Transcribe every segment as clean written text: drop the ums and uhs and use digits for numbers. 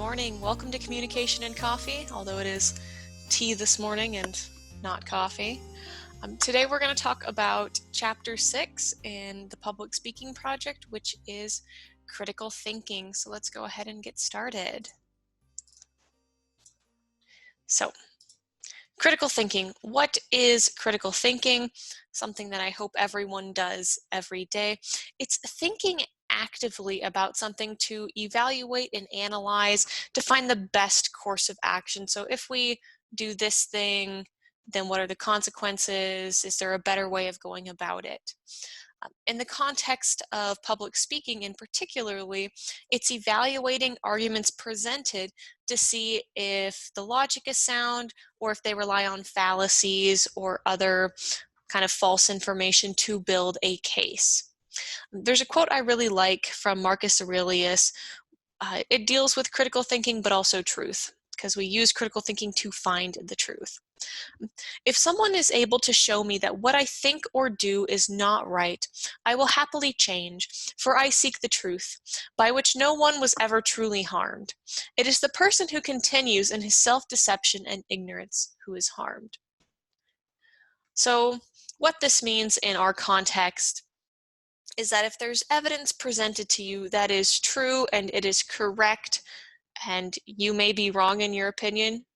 morning. Welcome to Communication and Coffee, although it is tea this morning and not coffee. Today we're going to talk about Chapter 6 in the Public Speaking Project, which is critical thinking. So let's go ahead and get started. So, critical thinking. What is critical thinking? Something that I hope everyone does every day. It's thinking actively about something to evaluate and analyze to find the best course of action. So if we do this thing, then what are the consequences? Is there a better way of going about it? In the context of public speaking in particularly, it's evaluating arguments presented to see if the logic is sound or if they rely on fallacies or other kind of false information to build a case. There's a quote I really like from Marcus Aurelius. It deals with critical thinking but also truth, because we use critical thinking to find the truth. If someone is able to show me that what I think or do is not right, I will happily change, for I seek the truth, by which no one was ever truly harmed. It is the person who continues in his self-deception and ignorance who is harmed. So what this means in our context is that if there's evidence presented to you that is true and it is correct, and you may be wrong in your opinion,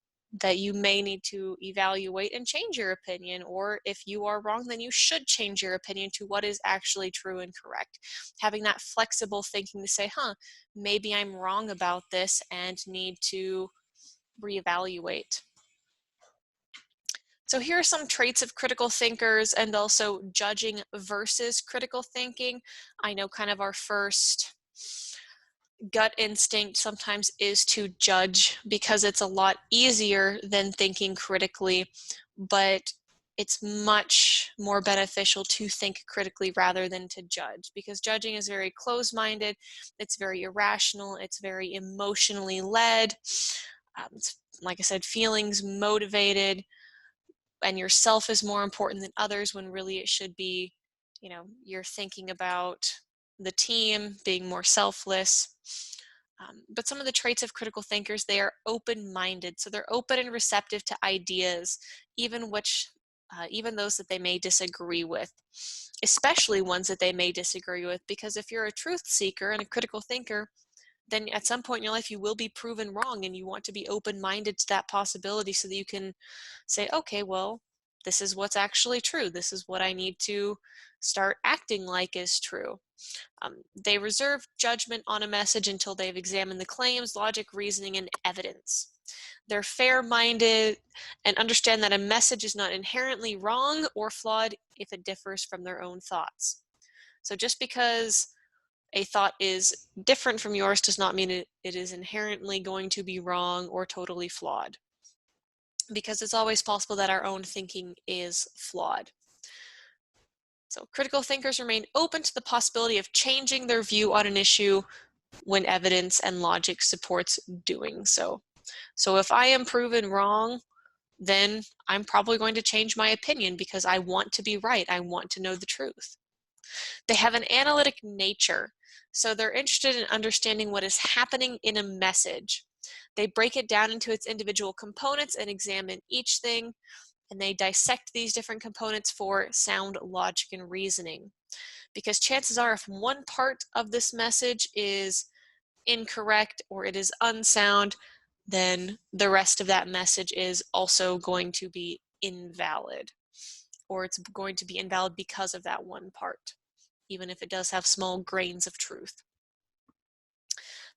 that you may need to evaluate and change your opinion, or if you are wrong, then you should change your opinion to what is actually true and correct. Having that flexible thinking to say, maybe I'm wrong about this and need to reevaluate. So here are some traits of critical thinkers and also judging versus critical thinking. I know kind of our first gut instinct sometimes is to judge because it's a lot easier than thinking critically, but it's much more beneficial to think critically rather than to judge, because judging is very closed-minded, it's very irrational, it's very emotionally led, it's, like I said, feelings motivated, and yourself is more important than others when really it should be, you're thinking about the team, being more selfless. But some of the traits of critical thinkers, they are open-minded. So they're open and receptive to ideas, even those that they may disagree with, especially ones that they may disagree with, because if you're a truth seeker and a critical thinker, then at some point in your life you will be proven wrong, and you want to be open-minded to that possibility so that you can say, okay, well, this is what's actually true. This is what I need to start acting like is true. They reserve judgment on a message until they've examined the claims, logic, reasoning, and evidence. They're fair-minded and understand that a message is not inherently wrong or flawed if it differs from their own thoughts. So just because a thought is different from yours does not mean it is inherently going to be wrong or totally flawed, because it's always possible that our own thinking is flawed. So critical thinkers remain open to the possibility of changing their view on an issue when evidence and logic supports doing so. So if I am proven wrong, then I'm probably going to change my opinion because I want to be right. I want to know the truth. They have an analytic nature, so they're interested in understanding what is happening in a message. They break it down into its individual components and examine each thing, and they dissect these different components for sound logic and reasoning. Because chances are, if one part of this message is incorrect or it is unsound, then the rest of that message is also going to be invalid, or it's going to be invalid because of that one part, even if it does have small grains of truth.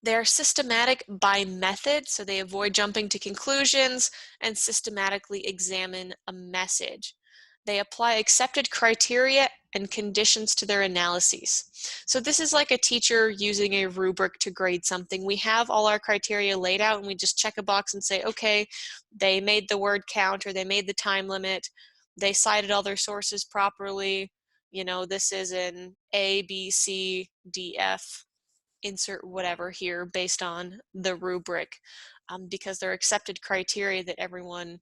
They are systematic by method, so they avoid jumping to conclusions and systematically examine a message. They apply accepted criteria and conditions to their analyses. So this is like a teacher using a rubric to grade something. We have all our criteria laid out and we just check a box and say, okay, they made the word count, or they made the time limit, they cited all their sources properly, this is an A, B, C, D, F, insert whatever here based on the rubric, because they're accepted criteria that everyone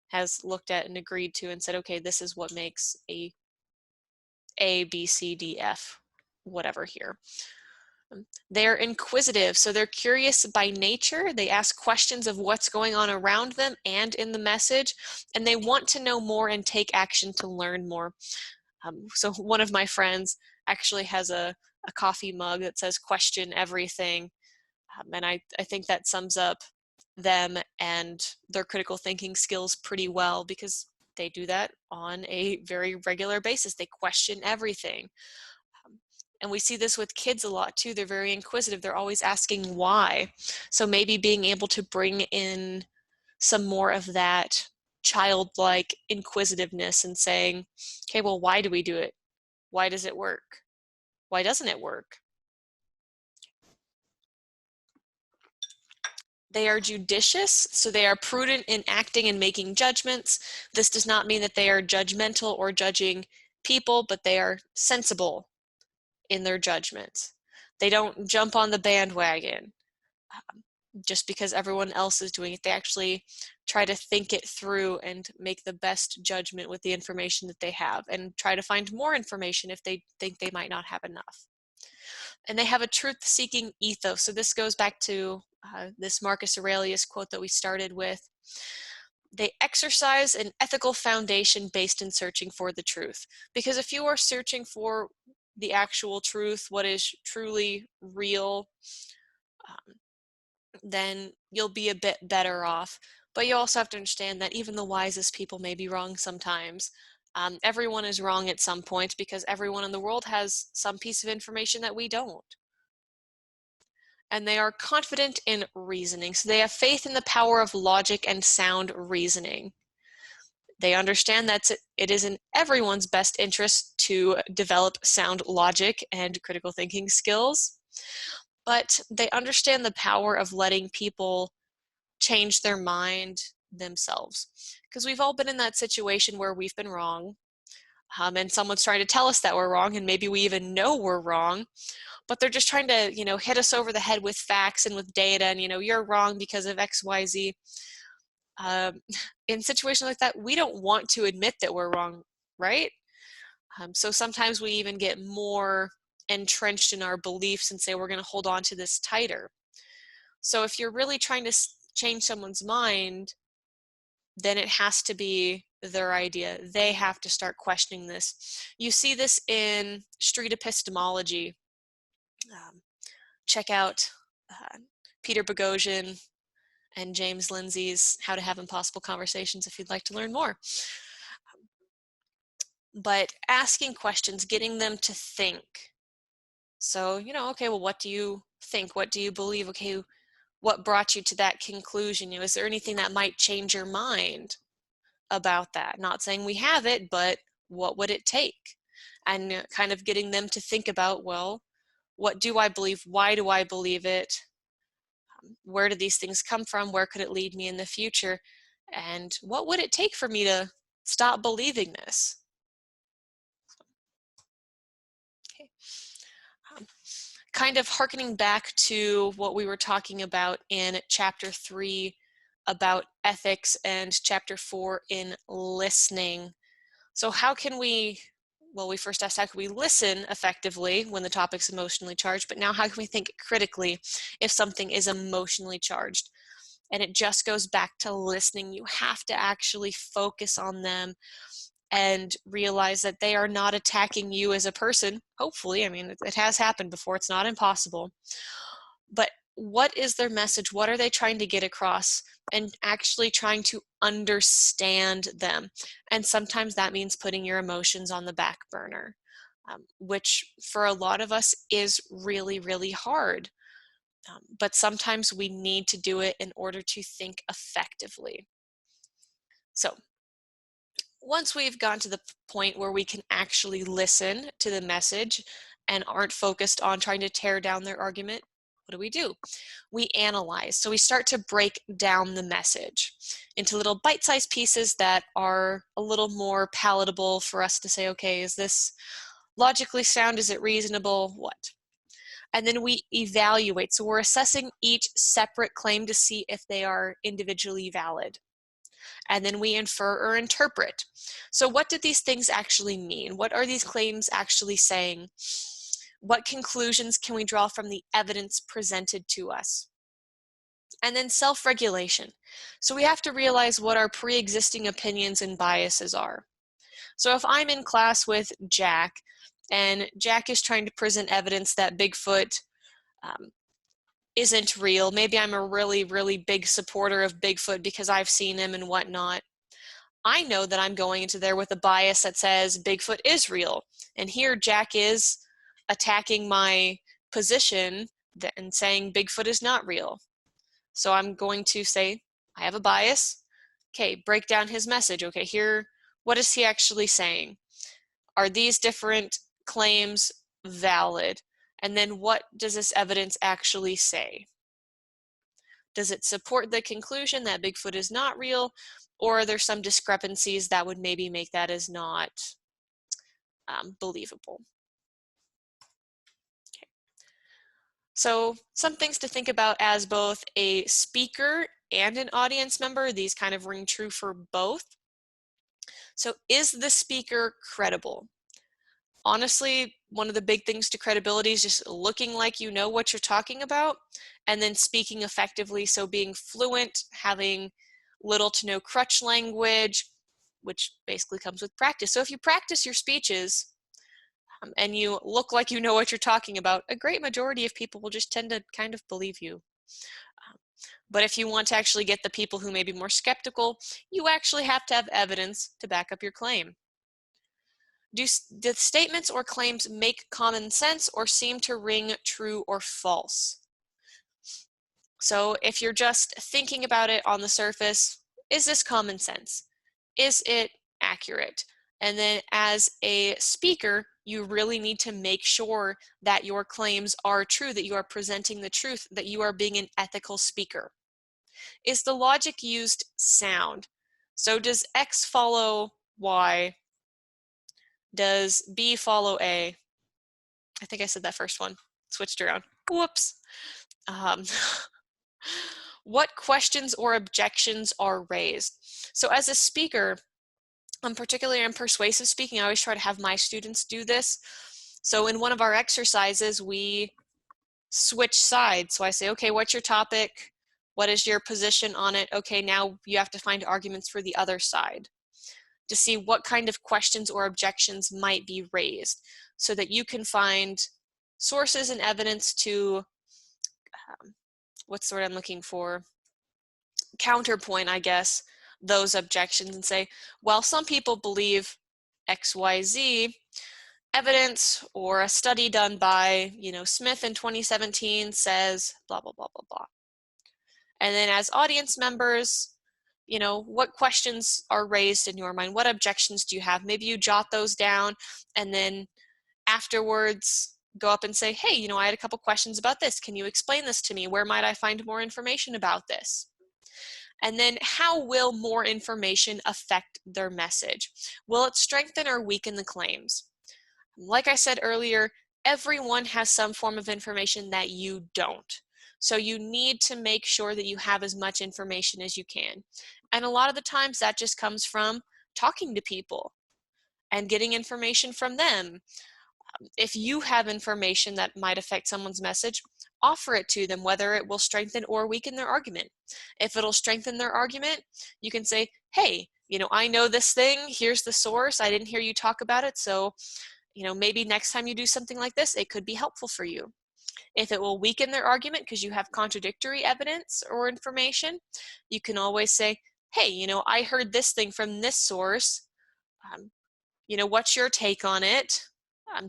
has looked at and agreed to and said, okay, this is what makes A, B, C, D, F, whatever here. They're inquisitive, so they're curious by nature. They ask questions of what's going on around them and in the message, and they want to know more and take action to learn more. So one of my friends actually has a coffee mug that says "Question Everything," and I think that sums up them and their critical thinking skills pretty well, because they do that on a very regular basis. They question everything. And we see this with kids a lot too. They're very inquisitive. They're always asking why. So maybe being able to bring in some more of that childlike inquisitiveness and saying, okay, well, why do we do it? Why does it work? Why doesn't it work? They are judicious, so they are prudent in acting and making judgments. This does not mean that they are judgmental or judging people, but they are sensible in their judgments. They don't jump on the bandwagon just because everyone else is doing it. They actually try to think it through and make the best judgment with the information that they have, and try to find more information if they think they might not have enough. And they have a truth-seeking ethos. So this goes back to this Marcus Aurelius quote that we started with. They exercise an ethical foundation based in searching for the truth. Because if you are searching for the actual truth, what is truly real, then you'll be a bit better off. But you also have to understand that even the wisest people may be wrong sometimes. Everyone is wrong at some point, because everyone in the world has some piece of information that we don't. And they are confident in reasoning. So they have faith in the power of logic and sound reasoning. They understand that it is in everyone's best interest to develop sound logic and critical thinking skills. But they understand the power of letting people change their mind themselves. Because we've all been in that situation where we've been wrong, and someone's trying to tell us that we're wrong, and maybe we even know we're wrong, but they're just trying to, hit us over the head with facts and with data, and, you're wrong because of X, Y, Z. In situations like that, we don't want to admit that we're wrong, right? So sometimes we even get more entrenched in our beliefs and say we're going to hold on to this tighter. So if you're really trying to change someone's mind, then it has to be their idea. They have to start questioning this. You see this in street epistemology. Check out Peter Boghossian and James Lindsay's How to Have Impossible Conversations if you'd like to learn more. But asking questions, getting them to think. So, okay, well, what do you think? What do you believe? Okay, what brought you to that conclusion? Is there anything that might change your mind about that? Not saying we have it, but what would it take? And kind of getting them to think about, well, what do I believe? Why do I believe it? Where do these things come from? Where could it lead me in the future? And what would it take for me to stop believing this? Okay. Kind of hearkening back to what we were talking about in chapter 3 about ethics and chapter 4 in listening. So how can we, well, we first asked how can we listen effectively when the topic's emotionally charged, but now how can we think critically if something is emotionally charged? And it just goes back to listening. You have to actually focus on them and realize that they are not attacking you as a person. Hopefully, I mean, it has happened before. It's not impossible. But what is their message? What are they trying to get across? And actually trying to understand them. And sometimes that means putting your emotions on the back burner, which for a lot of us is really, really hard. But sometimes we need to do it in order to think effectively. So once we've gotten to the point where we can actually listen to the message and aren't focused on trying to tear down their argument, what do? We analyze. So we start to break down the message into little bite-sized pieces that are a little more palatable for us to say, okay, is this logically sound? Is it reasonable? What? And then we evaluate. So we're assessing each separate claim to see if they are individually valid. And then we infer or interpret. So what do these things actually mean? What are these claims actually saying? What conclusions can we draw from the evidence presented to us? And then self-regulation. So we have to realize what our pre-existing opinions and biases are. So if I'm in class with Jack, and Jack is trying to present evidence that Bigfoot isn't real, maybe I'm a really, really big supporter of Bigfoot because I've seen him and whatnot, I know that I'm going into there with a bias that says Bigfoot is real. And here Jack is attacking my position and saying Bigfoot is not real. So I'm going to say, I have a bias. Okay, break down his message. Okay, here, what is he actually saying? Are these different claims valid? And then what does this evidence actually say? Does it support the conclusion that Bigfoot is not real, or are there some discrepancies that would maybe make that as not believable? Okay. So some things to think about as both a speaker and an audience member. These kind of ring true for both. So is the speaker credible? Honestly, one of the big things to credibility is just looking like you know what you're talking about and then speaking effectively. So being fluent, having little to no crutch language, which basically comes with practice. So if you practice your speeches and you look like you know what you're talking about, a great majority of people will just tend to kind of believe you. But if you want to actually get the people who may be more skeptical, you actually have to have evidence to back up your claim. Do the statements or claims make common sense or seem to ring true or false? So if you're just thinking about it on the surface, is this common sense? Is it accurate? And then as a speaker, you really need to make sure that your claims are true, that you are presenting the truth, that you are being an ethical speaker. Is the logic used sound? So does X follow Y? Does B follow A? I think I said that first one, switched around. Whoops. What questions or objections are raised? So as a speaker, particularly in persuasive speaking, I always try to have my students do this. So in one of our exercises, we switch sides. So I say, okay, what's your topic? What is your position on it? Okay, now you have to find arguments for the other side to see what kind of questions or objections might be raised so that you can find sources and evidence to, what's the word I'm looking for? Counterpoint, I guess, those objections and say, well, some people believe XYZ, evidence or a study done by, Smith in 2017 says blah, blah, blah, blah, blah. And then as audience members, what questions are raised in your mind? What objections do you have? Maybe you jot those down and then afterwards go up and say, hey, I had a couple questions about this. Can you explain this to me? Where might I find more information about this? And then how will more information affect their message? Will it strengthen or weaken the claims? Like I said earlier, everyone has some form of information that you don't. So you need to make sure that you have as much information as you can. And a lot of the times that just comes from talking to people and getting information from them. If you have information that might affect someone's message, offer it to them, whether it will strengthen or weaken their argument. If it'll strengthen their argument, you can say, hey, I know this thing, here's the source, I didn't hear you talk about it, so maybe next time you do something like this, it could be helpful for you. If it will weaken their argument because you have contradictory evidence or information, you can always say, hey, I heard this thing from this source. What's your take on it?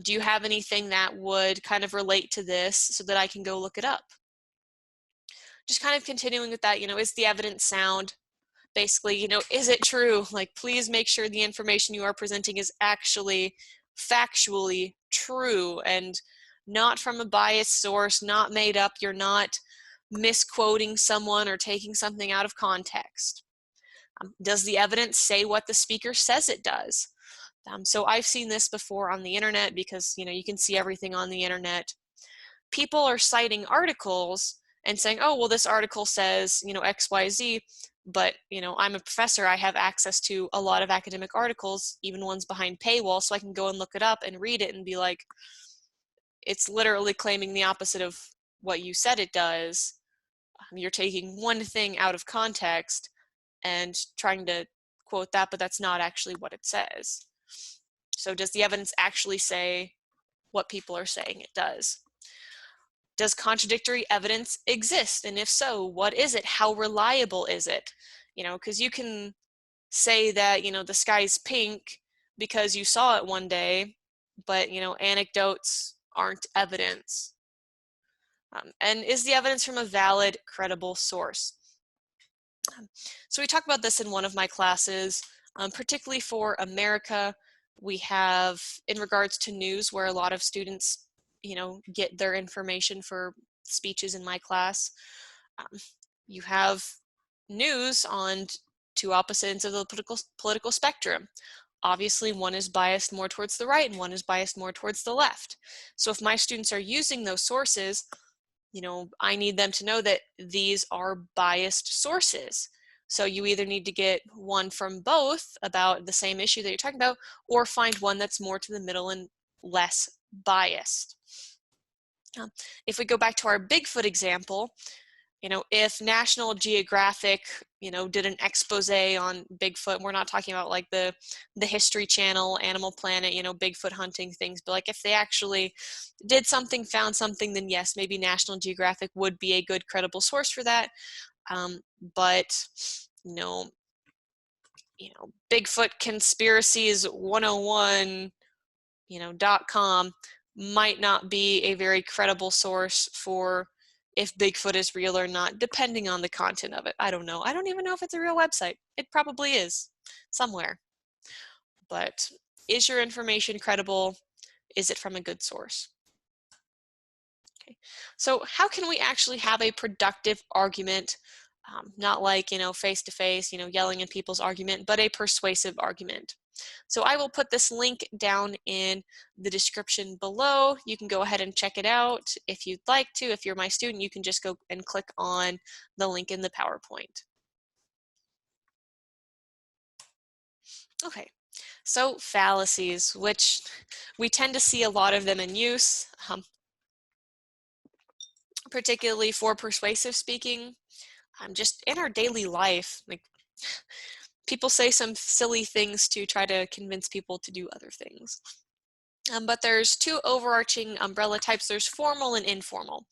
Do you have anything that would kind of relate to this so that I can go look it up? Just kind of continuing with that, is the evidence sound? Basically, is it true? Like, please make sure the information you are presenting is actually factually true and not from a biased source, not made up. You're not misquoting someone or taking something out of context. Does the evidence say what the speaker says it does? So I've seen this before on the internet because, you can see everything on the internet. People are citing articles and saying, oh, well, this article says, XYZ, but, I'm a professor. I have access to a lot of academic articles, even ones behind paywall, so I can go and look it up and read it and be like, it's literally claiming the opposite of what you said it does. You're taking one thing out of context and trying to quote that, but that's not actually what it says. So does the evidence actually say what people are saying it does? Does contradictory evidence exist? And if so, what is it? How reliable is it? Because you can say that, the sky's pink because you saw it one day, but, anecdotes aren't evidence. And is the evidence from a valid, credible source? So we talk about this in one of my classes, particularly for America. We have, in regards to news, where a lot of students, get their information for speeches in my class. You have news on two opposite ends of the political spectrum. Obviously, one is biased more towards the right and one is biased more towards the left. So if my students are using those sources, I need them to know that these are biased sources. So you either need to get one from both about the same issue that you're talking about, or find one that's more to the middle and less biased. If we go back to our Bigfoot example, if National Geographic, did an expose on Bigfoot, we're not talking about like the History Channel, Animal Planet, Bigfoot hunting things, but like if they actually did something, found something, then yes, maybe National Geographic would be a good credible source for that. But, Bigfoot Conspiracies 101, .com might not be a very credible source for if Bigfoot is real or not, depending on the content of it. I don't know. I don't even know if it's a real website. It probably is somewhere. But is your information credible? Is it from a good source? Okay. So how can we actually have a productive argument? Not like, face-to-face, yelling in people's argument, but a persuasive argument. So I will put this link down in the description below. You can go ahead and check it out if you'd like to. If you're my student, you can just go and click on the link in the PowerPoint. Okay, so fallacies, which we tend to see a lot of them in use, particularly for persuasive speaking. Just in our daily life, like people say some silly things to try to convince people to do other things. But there's two overarching umbrella types. There's formal and informal.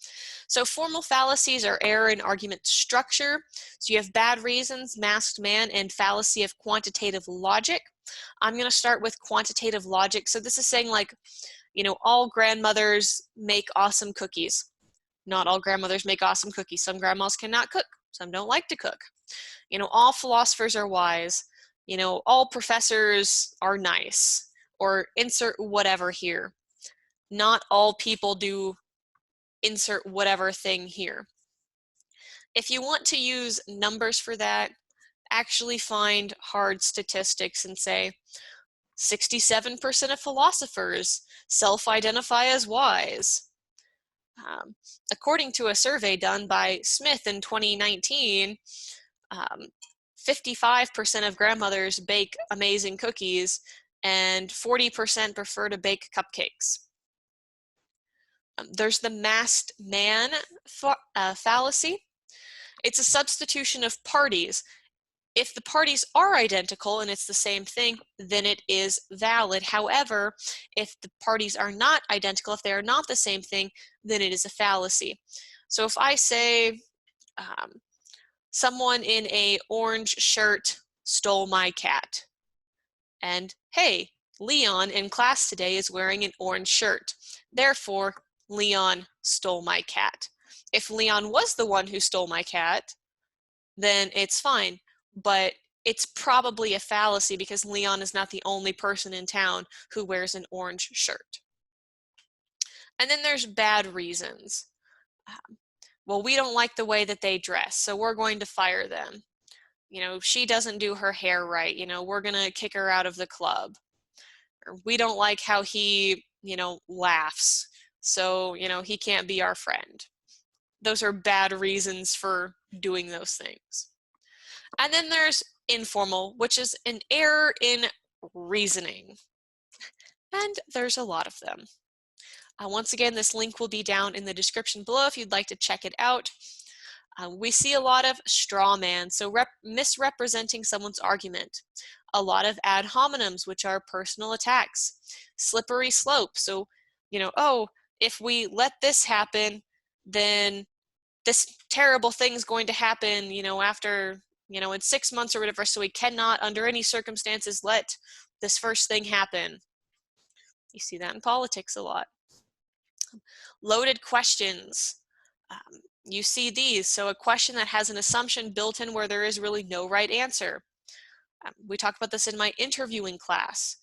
So formal fallacies are error in argument structure. So you have bad reasons, masked man, and fallacy of quantitative logic. I'm going to start with quantitative logic. So this is saying like, all grandmothers make awesome cookies. Not all grandmothers make awesome cookies. Some grandmas cannot cook. Some don't like to cook. All philosophers are wise. All professors are nice. Or insert whatever here. Not all people do insert whatever thing here. If you want to use numbers for that, actually find hard statistics and say 67% of philosophers self-identify as wise. According to a survey done by Smith in 2019, 55% of grandmothers bake amazing cookies and 40% prefer to bake cupcakes. There's the masked man fallacy. It's a substitution of parties. If the parties are identical and it's the same thing, then it is valid. However, if the parties are not identical, if they are not the same thing, then it is a fallacy. So if I say someone in an orange shirt stole my cat, and hey, Leon in class today is wearing an orange shirt. Therefore, Leon stole my cat. If Leon was the one who stole my cat, then it's fine. But it's probably a fallacy because Leon is not the only person in town who wears an orange shirt. And then there's bad reasons. Well, we don't like the way that they dress, so we're going to fire them. She doesn't do her hair right. We're going to kick her out of the club. Or we don't like how he, laughs. So, he can't be our friend. Those are bad reasons for doing those things. And then there's informal, which is an error in reasoning. And there's a lot of them. Once again, this link will be down in the description below if you'd like to check it out. We see a lot of straw man, so misrepresenting someone's argument. A lot of ad hominems, which are personal attacks. Slippery slope, so, oh, if we let this happen, then this terrible thing's going to happen, after, in 6 months or whatever, so we cannot, under any circumstances, let this first thing happen. You see that in politics a lot. Loaded questions. You see these, so a question that has an assumption built in where there is really no right answer. We talk about this in my interviewing class,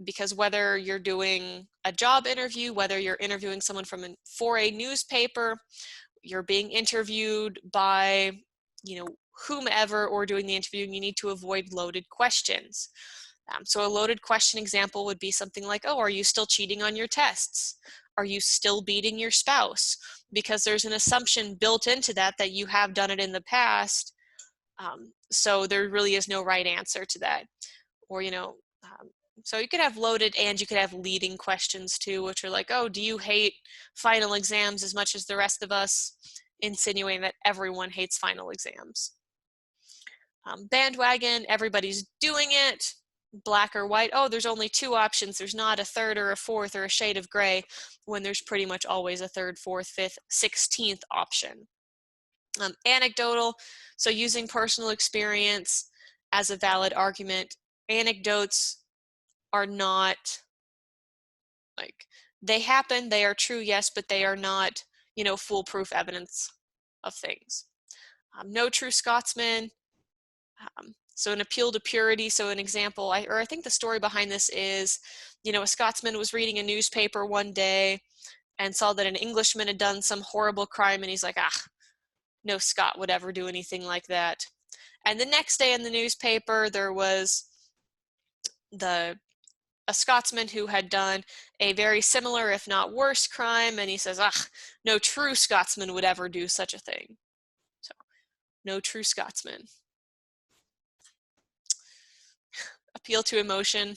because whether you're doing a job interview, whether you're interviewing someone for a newspaper, you're being interviewed by, whomever, or doing the interview, you need to avoid loaded questions. So a loaded question example would be something like, oh, are you still cheating on your tests? Are you still beating your spouse? Because there's an assumption built into that you have done it in the past. So there really is no right answer to that. Or, so you could have loaded and you could have leading questions too, which are like, oh, do you hate final exams as much as the rest of us? Insinuating that everyone hates final exams. Bandwagon, everybody's doing it. Black or white, oh, there's only 2 options. There's not a third or a fourth or a shade of gray, when there's pretty much always a third, fourth, fifth, 16th option. Anecdotal, so using personal experience as a valid argument. Anecdotes are not, like, they happen, they are true, yes, but they are not, foolproof evidence of things. No true Scotsman. So an appeal to purity. So an example, I think the story behind this is, a Scotsman was reading a newspaper one day and saw that an Englishman had done some horrible crime, and he's like, no Scot would ever do anything like that. And the next day in the newspaper, there was a Scotsman who had done a very similar, if not worse, crime, and he says, no true Scotsman would ever do such a thing. So, no true Scotsman. Appeal to emotion,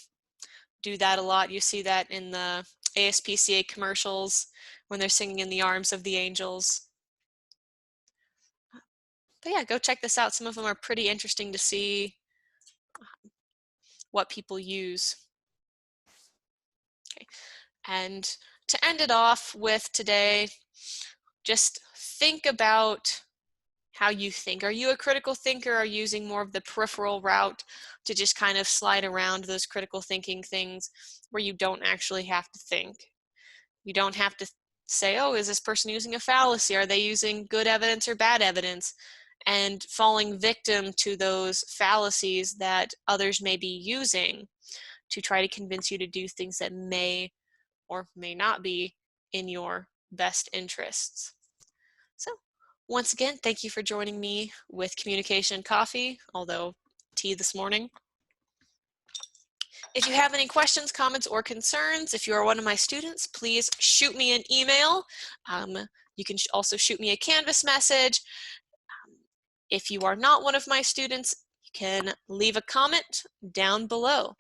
do that a lot. You see that in the ASPCA commercials when they're singing In the Arms of the Angels. But yeah, go check this out. Some of them are pretty interesting to see what people use. Okay. And to end it off with today, just think about how you think. Are you a critical thinker, or using more of the peripheral route to just kind of slide around those critical thinking things where you don't actually have to think? You don't have to say, oh, is this person using a fallacy? Are they using good evidence or bad evidence? And falling victim to those fallacies that others may be using to try to convince you to do things that may or may not be in your best interests. So once again, thank you for joining me with Communication Coffee, although tea this morning. If you have any questions, comments, or concerns, if you are one of my students, please shoot me an email. You can also shoot me a Canvas message. If you are not one of my students, you can leave a comment down below.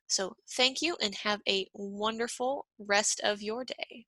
So thank you, and have a wonderful rest of your day.